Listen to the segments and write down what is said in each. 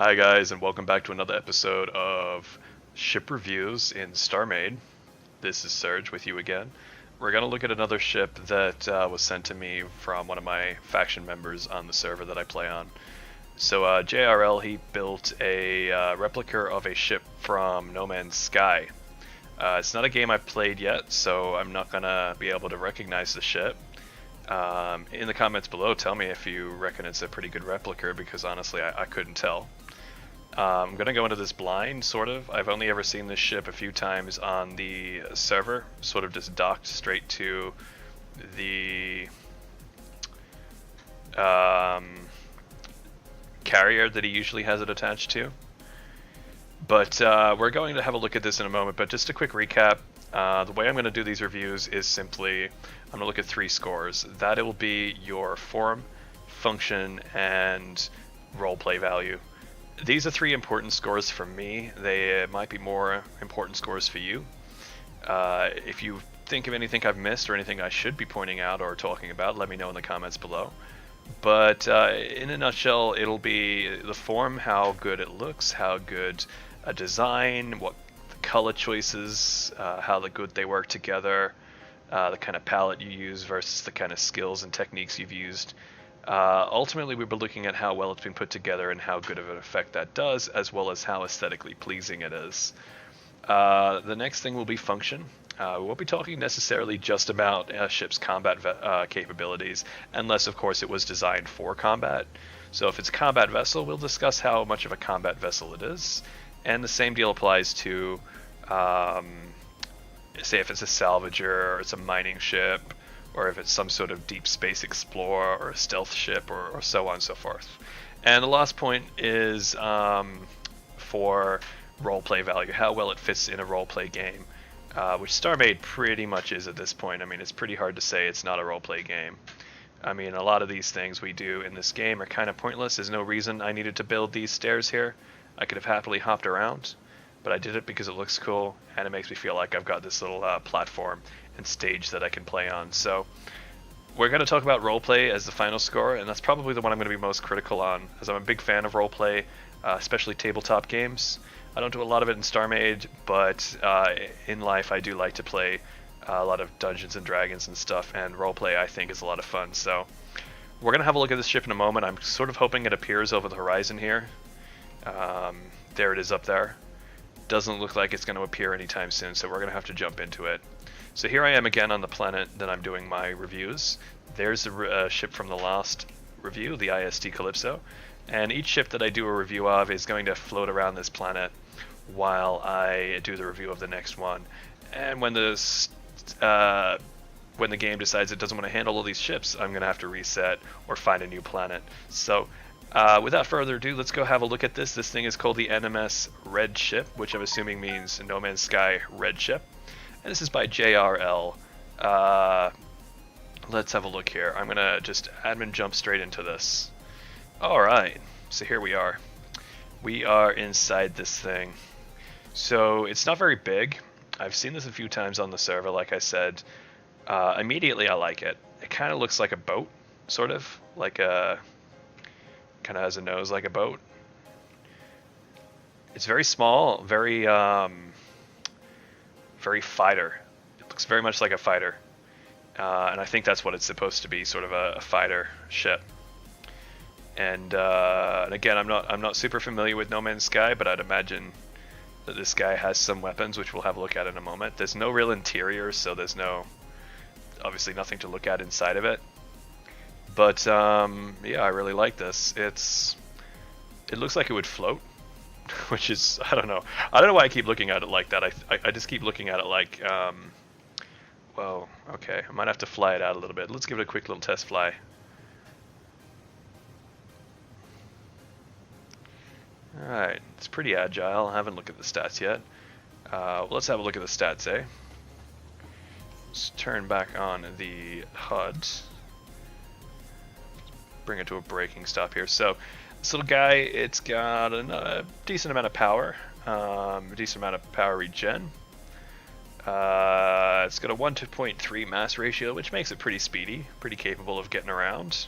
Hi guys, and welcome back to another episode of Ship Reviews in StarMade. This is Serge with you again. We're going to look at another ship that was sent to me from one of my faction members on the server that I play on. So JRL, he built a replica of a ship from No Man's Sky. It's not a game I've played yet, so I'm not going to be able to recognize the ship. In the comments below, tell me if you reckon it's a pretty good replica, because honestly I couldn't tell. I'm going to go into this blind, sort of. I've only ever seen this ship a few times on the server, sort of just docked straight to the carrier that he usually has it attached to. But we're going to have a look at this in a moment, but just a quick recap. The way I'm going to do these reviews is simply, I'm going to look at 3 scores. That will be your form, function, and roleplay value. These are 3 important scores for me. They might be more important scores for you. If you think of anything I've missed or anything I should be pointing out or talking about, let me know in the comments below. But in a nutshell, it'll be the form, how good it looks, how good a design, what the color choices, how good they work together, the kind of palette you use versus the kind of skills and techniques you've used. Ultimately, we'll be looking at how well it's been put together and how good of an effect that does, as well as how aesthetically pleasing it is. The next thing will be function. We won't be talking necessarily just about a ship's combat capabilities, unless, of course, it was designed for combat. So if it's a combat vessel, we'll discuss how much of a combat vessel it is. And the same deal applies to, say, if it's a salvager, or it's a mining ship, or if it's some sort of deep space explorer or a stealth ship, or so on and so forth. And the last point is for roleplay value, how well it fits in a roleplay game, which StarMade pretty much is at this point. I mean, it's pretty hard to say it's not a roleplay game. I mean, a lot of these things we do in this game are kind of pointless. There's no reason I needed to build these stairs here. I could have happily hopped around, but I did it because it looks cool, and it makes me feel like I've got this little platform and stage that I can play on. So we're going to talk about roleplay as the final score, and that's probably the one I'm going to be most critical on, as I'm a big fan of roleplay, especially tabletop games. I don't do a lot of it in StarMade, but in life I do like to play a lot of Dungeons and Dragons and stuff, and roleplay I think is a lot of fun. So we're going to have a look at this ship in a moment. I'm sort of hoping it appears over the horizon here. There it is up there. Doesn't look like it's going to appear anytime soon, so we're going to have to jump into it. So here I am again on the planet that I'm doing my reviews. There's the ship from the last review, the IST Calypso, and each ship that I do a review of is going to float around this planet while I do the review of the next one. And when the game decides it doesn't want to handle all these ships, I'm going to have to reset or find a new planet. So without further ado, let's go have a look at this. This thing is called the NMS Red ship, which I'm assuming means No Man's Sky Red ship. And this is by JRL. Let's have a look here. I'm going to just admin jump straight into this. Alright, so here we are. We are inside this thing. So it's not very big. I've seen this a few times on the server, like I said. Immediately I like it. It kind of looks like a boat, sort of. Like a... kind of has a nose like a boat. It's very small, very fighter. It looks very much like a fighter, and I think that's what it's supposed to be, sort of a fighter ship. And again, I'm not super familiar with No Man's Sky, but I'd imagine that this guy has some weapons, which we'll have a look at in a moment. There's no real interior, so there's obviously nothing to look at inside of it. But yeah, I really like this. It looks like it would float, which is, I don't know why I keep looking at it like that. I just keep looking at it like, whoa, okay, I might have to fly it out a little bit. Let's give it a quick little test fly. Alright, it's pretty agile. I haven't looked at the stats yet. Well, let's have a look at the stats, eh? Let's turn back on the HUD. Bring it to a braking stop here. So this little guy, it's got a decent amount of power, a decent amount of power regen. It's got a 1:0.3 mass ratio, which makes it pretty speedy, pretty capable of getting around.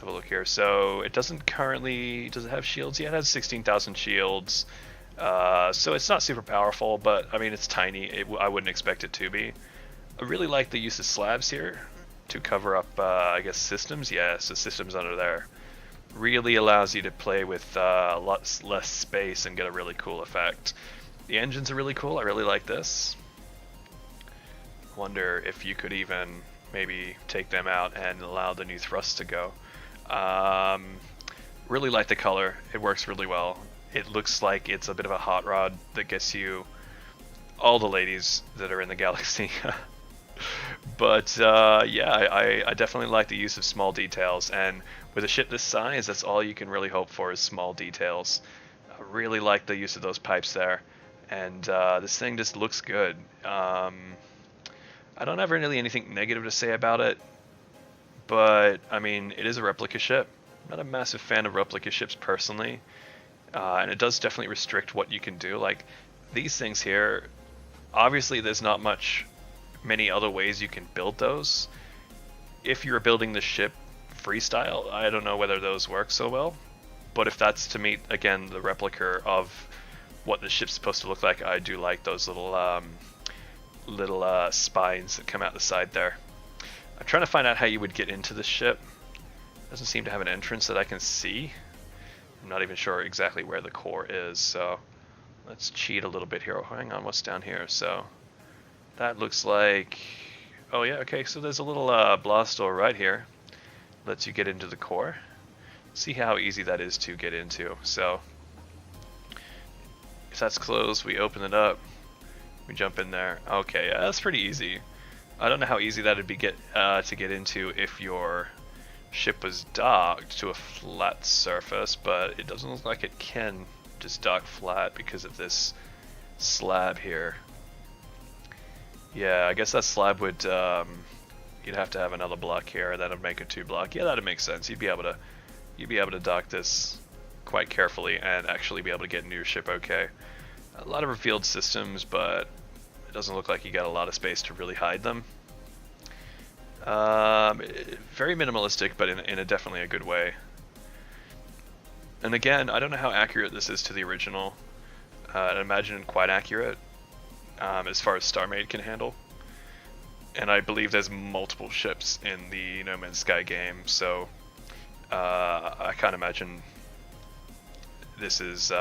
have a look here. So it doesn't currently, does it have shields? Yeah, it has 16,000 shields. So it's not super powerful, but I mean, it's tiny. I wouldn't expect it to be. I really like the use of slabs here to cover up, I guess, systems. Yeah, so systems under there. Really allows you to play with lots less space and get a really cool effect. The engines are really cool. I really like this. Wonder if you could even maybe take them out and allow the new thrust to go. Really like the color. It works really well. It looks like it's a bit of a hot rod that gets you all the ladies that are in the galaxy. But yeah, I definitely like the use of small details, and with a ship this size, that's all you can really hope for is small details. I really like the use of those pipes there, and this thing just looks good. I don't have really anything negative to say about it, but I mean, it is a replica ship. I'm not a massive fan of replica ships personally, and it does definitely restrict what you can do. Like these things here, obviously there's not many other ways you can build those. If you're building the ship freestyle, I don't know whether those work so well, but if that's to meet, again, the replica of what the ship's supposed to look like, I do like those little spines that come out the side there. I'm trying to find out how you would get into the ship. It doesn't seem to have an entrance that I can see. I'm not even sure exactly where the core is, so let's cheat a little bit here. Oh, hang on, what's down here? So that looks like, oh yeah, okay, so there's a little blast door right here. Lets you get into the core. See how easy that is to get into. So if that's closed, we open it up. We jump in there. Okay, yeah, that's pretty easy. I don't know how easy that would be to get into if your ship was docked to a flat surface, but it doesn't look like it can just dock flat because of this slab here. Yeah, I guess that slab would, you'd have to have another block here. That'd make a 2-block. Yeah, that'd make sense. You'd be able to dock this quite carefully and actually be able to get into your ship okay. A lot of revealed systems, but it doesn't look like you got a lot of space to really hide them. Very minimalistic, but in a definitely a good way. And again, I don't know how accurate this is to the original. I'd imagine quite accurate. As far as StarMade can handle. And I believe there's multiple ships in the No Man's Sky game, so I can't imagine this is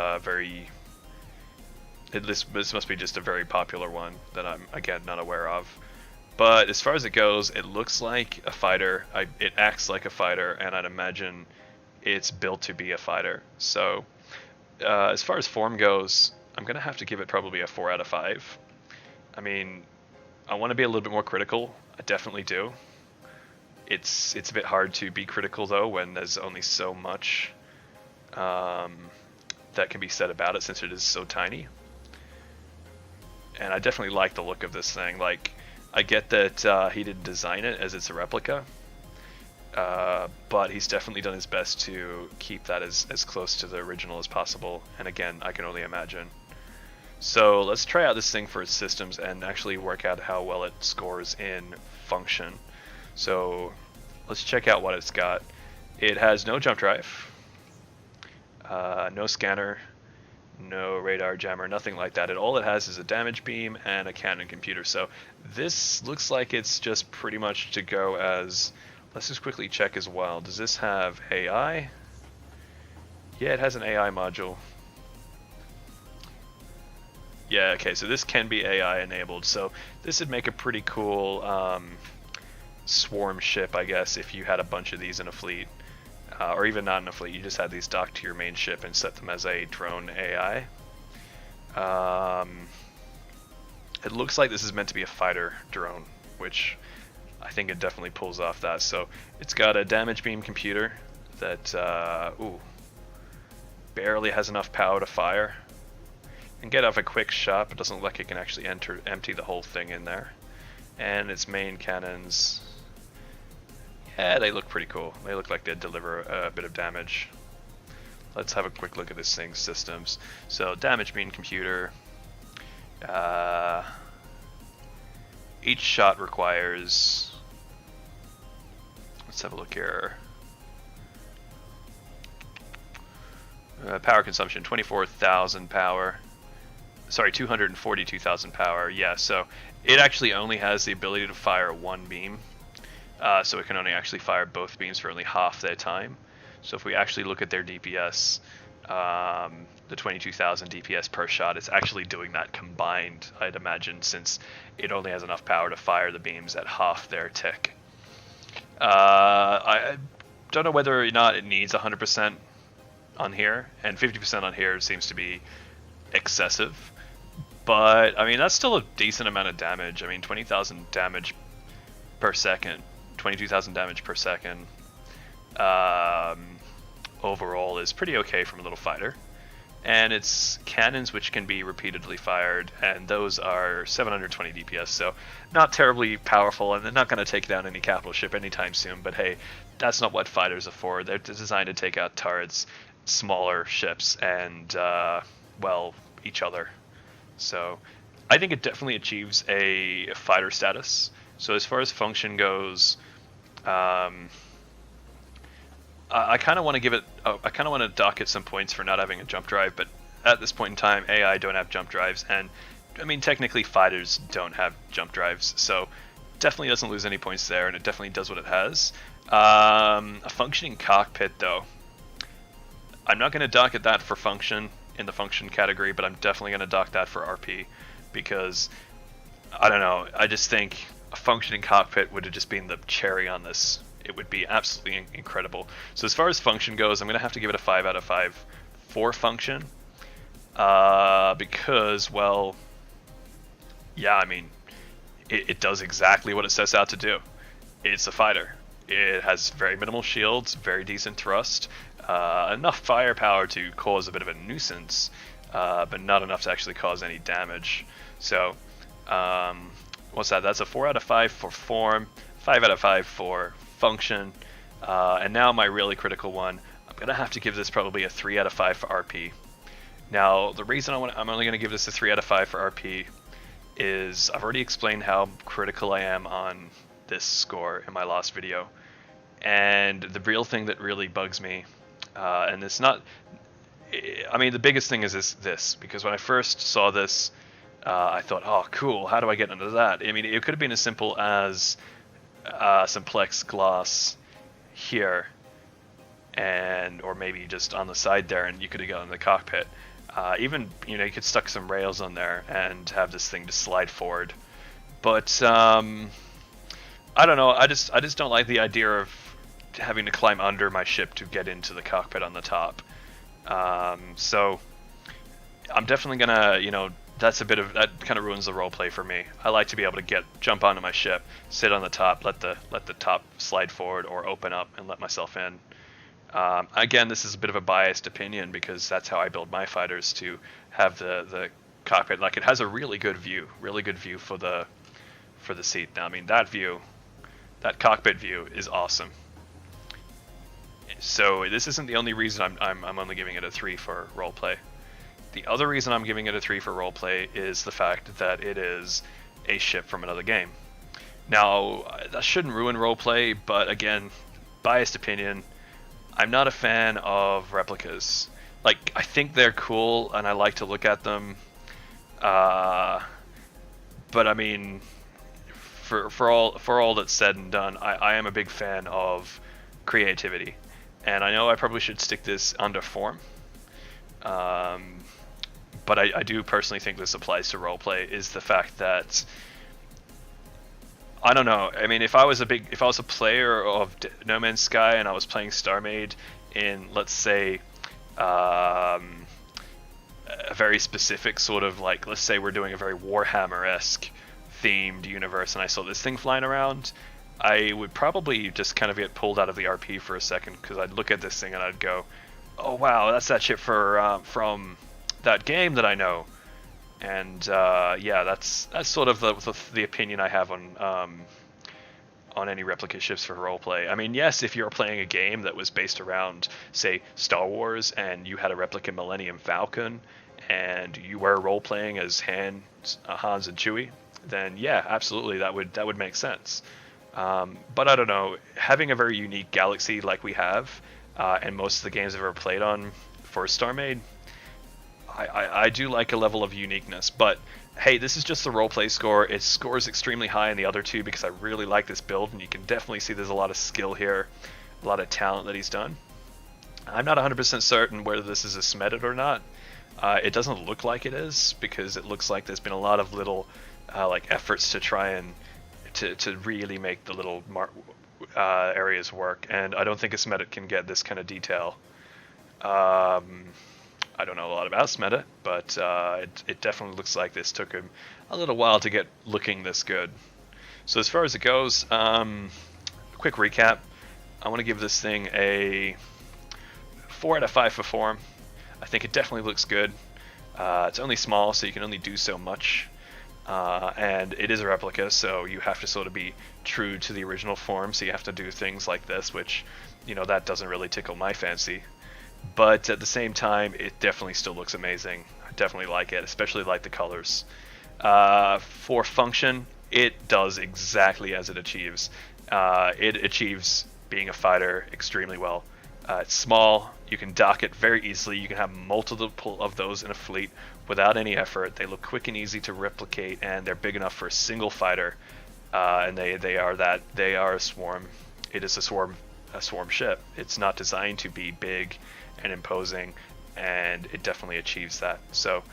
this must be just a very popular one that I'm, again, not aware of. But as far as it goes, it looks like a fighter, it acts like a fighter, and I'd imagine it's built to be a fighter. So as far as form goes, I'm going to have to give it probably a 4 out of 5. I mean, I want to be a little bit more critical. I definitely do. It's a bit hard to be critical, though, when there's only so much that can be said about it, since it is so tiny. And I definitely like the look of this thing. Like, I get that he didn't design it as it's a replica, but he's definitely done his best to keep that as close to the original as possible. And again, I can only imagine. So let's try out this thing for its systems and actually work out how well it scores in function. So let's check out what it's got. It has no jump drive, no scanner, no radar jammer, nothing like that. All it has is a damage beam and a cannon computer. So this looks like it's just pretty much to go as, let's just quickly check as well. Does this have AI? Yeah, it has an AI module. Yeah, okay, so this can be AI enabled, so this would make a pretty cool swarm ship, I guess, if you had a bunch of these in a fleet. Or even not in a fleet, you just had these docked to your main ship and set them as a drone AI. It looks like this is meant to be a fighter drone, which I think it definitely pulls off that. So it's got a damage beam computer that barely has enough power to fire. And get off a quick shot, but doesn't look like it can actually empty the whole thing in there. And its main cannons, yeah, they look pretty cool. They look like they'd deliver a bit of damage. Let's have a quick look at this thing's systems. So damage beam computer. Each shot requires, let's have a look here. Power consumption, 24,000 power. Sorry, 242,000 power. Yeah, so it actually only has the ability to fire one beam. So it can only actually fire both beams for only half their time. So if we actually look at their DPS, the 22,000 DPS per shot, it's actually doing that combined, I'd imagine, since it only has enough power to fire the beams at half their tick. I don't know whether or not it needs 100% on here, and 50% on here seems to be excessive. But, I mean, that's still a decent amount of damage. I mean, 20,000 damage per second, 22,000 damage per second overall is pretty okay from a little fighter. And it's cannons which can be repeatedly fired, and those are 720 DPS, so not terribly powerful, and they're not going to take down any capital ship anytime soon, but hey, that's not what fighters are for. They're designed to take out turrets, smaller ships, and, well, each other. So I think it definitely achieves a fighter status. So as far as function goes, I kind of want to give it. I kind of want to dock it some points for not having a jump drive, but at this point in time, AI don't have jump drives, and I mean technically fighters don't have jump drives, so definitely doesn't lose any points there, and it definitely does what it has. A functioning cockpit, though, I'm not going to dock it that for function in the function category, but I'm definitely going to dock that for RP, because I don't know. I just think a functioning cockpit would have just been the cherry on this. It would be absolutely incredible. So as far as function goes, I'm going to have to give it a 5 out of 5 for function. Because, well, yeah, I mean, it does exactly what it sets out to do. It's a fighter. It has very minimal shields, very decent thrust, enough firepower to cause a bit of a nuisance, but not enough to actually cause any damage. So, what's that? That's a 4 out of 5 for form, 5 out of 5 for function, and now my really critical one, I'm gonna have to give this probably a 3 out of 5 for RP. Now the reason I'm only gonna give this a 3 out of 5 for RP is I've already explained how critical I am on this score in my last video, and the real thing that really bugs me, and it's not, I mean the biggest thing is this, because when I first saw this, I thought, oh cool, how do I get into that? I mean, it could have been as simple as some plexiglass here, and or maybe just on the side there, and you could have gotten the cockpit. Even, you know, you could stuck some rails on there and have this thing just slide forward. But I don't know. I just don't like the idea of having to climb under my ship to get into the cockpit on the top. So I'm definitely gonna, you know, that kind of ruins the roleplay for me. I like to be able to jump onto my ship, sit on the top, let the top slide forward or open up, and let myself in. Again, this is a bit of a biased opinion because that's how I build my fighters, to have the cockpit. Like, it has a really good view for the seat. Now, I mean, that cockpit view is awesome. So this isn't the only reason I'm only giving it a 3 for roleplay. The other reason I'm giving it a 3 for roleplay is the fact that it is a ship from another game. Now, that shouldn't ruin roleplay, but again, biased opinion, I'm not a fan of replicas. Like, I think they're cool, and I like to look at them, but I mean, for all that's said and done, I am a big fan of creativity, and I know I probably should stick this under form. But I do personally think this applies to roleplay, is the fact that, I don't know, I mean, if I was a player of No Man's Sky and I was playing StarMade in, let's say, a very specific sort of, like, let's say we're doing a very Warhammer-esque themed universe and I saw this thing flying around, I would probably just kind of get pulled out of the RP for a second, because I'd look at this thing and I'd go, oh wow, that's that ship from that game that I know. And yeah, that's sort of the opinion I have on any replica ships for roleplay. I mean, yes, if you're playing a game that was based around, say, Star Wars, and you had a replica Millennium Falcon, and you were role-playing as Hans and Chewie, then yeah, absolutely, that would make sense. But I don't know, having a very unique galaxy like we have, and most of the games I've ever played on for a Star Maid, I do like a level of uniqueness, but hey, this is just the roleplay score. It scores extremely high in the other two because I really like this build, and you can definitely see there's a lot of skill here, a lot of talent that he's done. I'm not 100% certain whether this is a smedded or not. It doesn't look like it is, because it looks like there's been a lot of little like efforts to try and to really make the little areas work, and I don't think a smedded can get this kind of detail. I don't know a lot about Smeta, but it definitely looks like this took him a little while to get looking this good. So as far as it goes, quick recap. I want to give this thing a 4 out of 5 for form. I think it definitely looks good. It's only small, so you can only do so much. And it is a replica, so you have to sort of be true to the original form, so you have to do things like this, which, you know, that doesn't really tickle my fancy. But at the same time, it definitely still looks amazing. I definitely like it, especially like the colors. For function, it does exactly as it achieves. It achieves being a fighter extremely well. It's small, you can dock it very easily, you can have multiple of those in a fleet without any effort. They look quick and easy to replicate, and they're big enough for a single fighter. And they are a swarm. It is a swarm ship. It's not designed to be big and imposing, and it definitely achieves that. So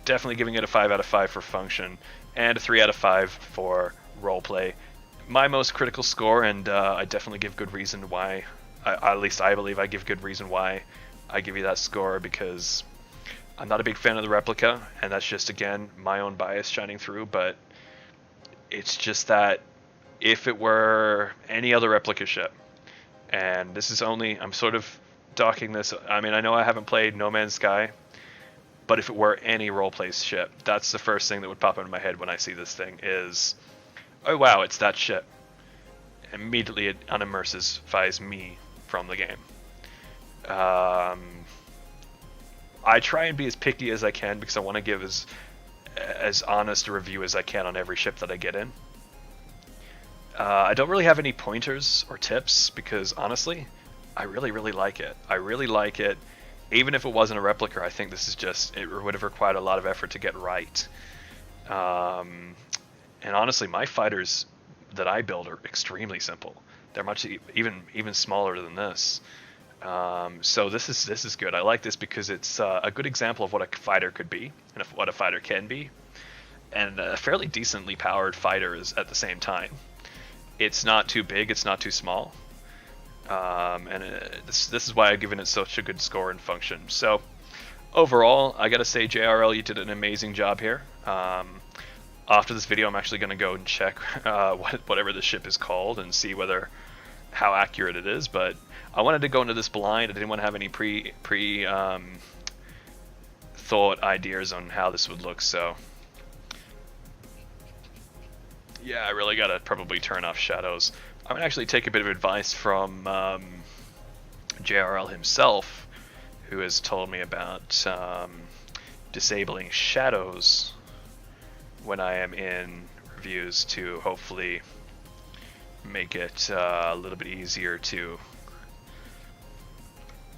definitely giving it a 5 out of 5 for function, and a 3 out of 5 for roleplay. My most critical score, and I definitely give good reason why, at least I believe I give good reason why I give you that score, because I'm not a big fan of the replica, and that's just, again, my own bias shining through, but it's just that if it were any other replica ship, and this is only, I'm sort of docking this, I mean, I know I haven't played No Man's Sky, but if it were any roleplay ship, that's the first thing that would pop into my head when I see this thing is, oh wow, it's that ship. Immediately it unimmersifies me from the game. I try and be as picky as I can because I want to give as honest a review as I can on every ship that I get in. I don't really have any pointers or tips because honestly, I really like it. I really like it. Even if it wasn't a replica, I think this is just, it would have required a lot of effort to get right. And honestly, my fighters that I build are extremely simple. They're much even smaller than this. So this is good. I like this because it's a good example of what a fighter could be and what a fighter can be, and a fairly decently powered fighter is at the same time. It's not too big, it's not too small, and this is why I've given it such a good score and function. So overall, I gotta say, JRL, you did an amazing job here. After this video, I'm actually going to go and check whatever the ship is called and see how accurate it is. But I wanted to go into this blind. I didn't want to have any thought ideas on how this would look. So yeah, I really got to probably turn off shadows. I'm going to actually take a bit of advice from JRL himself, who has told me about disabling shadows when I am in reviews to hopefully make it a little bit easier to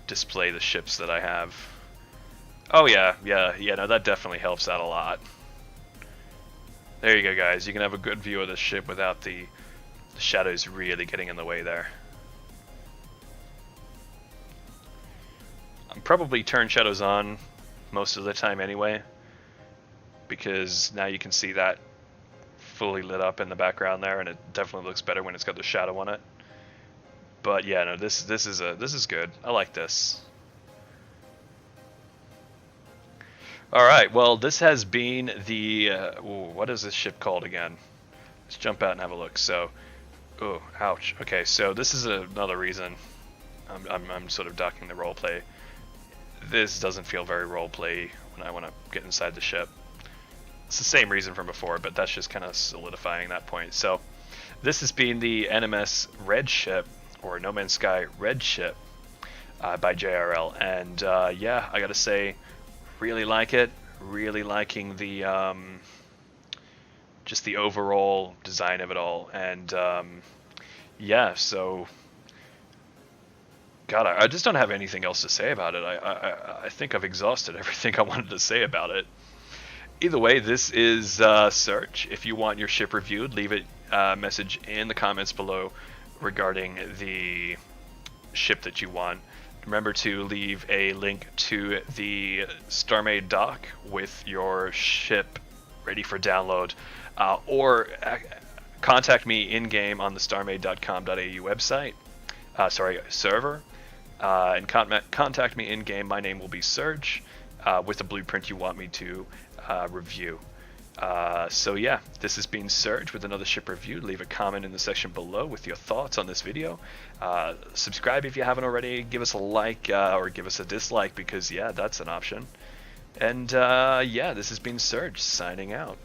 display the ships that I have. Oh yeah, no, that definitely helps out a lot. There you go, guys. You can have a good view of the ship without the shadows really getting in the way there. I'm probably turn shadows on most of the time anyway, because now you can see that fully lit up in the background there, and it definitely looks better when it's got the shadow on it. But yeah, no, this is good. I like this. All right, well, this has been the what is this ship called again? Let's jump out and have a look. So, oh, ouch. Okay, so this is another reason I'm sort of ducking the roleplay. This doesn't feel very roleplay when I want to get inside the ship. It's the same reason from before, but that's just kind of solidifying that point. So this has been the NMS Red ship, or No Man's Sky Red ship, by JRL, and yeah, I gotta say, really like it. Really liking the just the overall design of it all, and yeah, so God, I just don't have anything else to say about it. I think I've exhausted everything I wanted to say about it. Either way, this is Search. If you want your ship reviewed, leave a message in the comments below regarding the ship that you want. Remember to leave a link to the StarMade dock with your ship ready for download, or contact me in-game on the starmade.com.au website, server, and contact me in-game. My name will be Serge, with the blueprint you want me to review. So yeah, this has been Serge with another ship review. Leave a comment in the section below with your thoughts on this video. Subscribe if you haven't already. Give us a like, or give us a dislike, because yeah, that's an option. And yeah, this has been Serge signing out.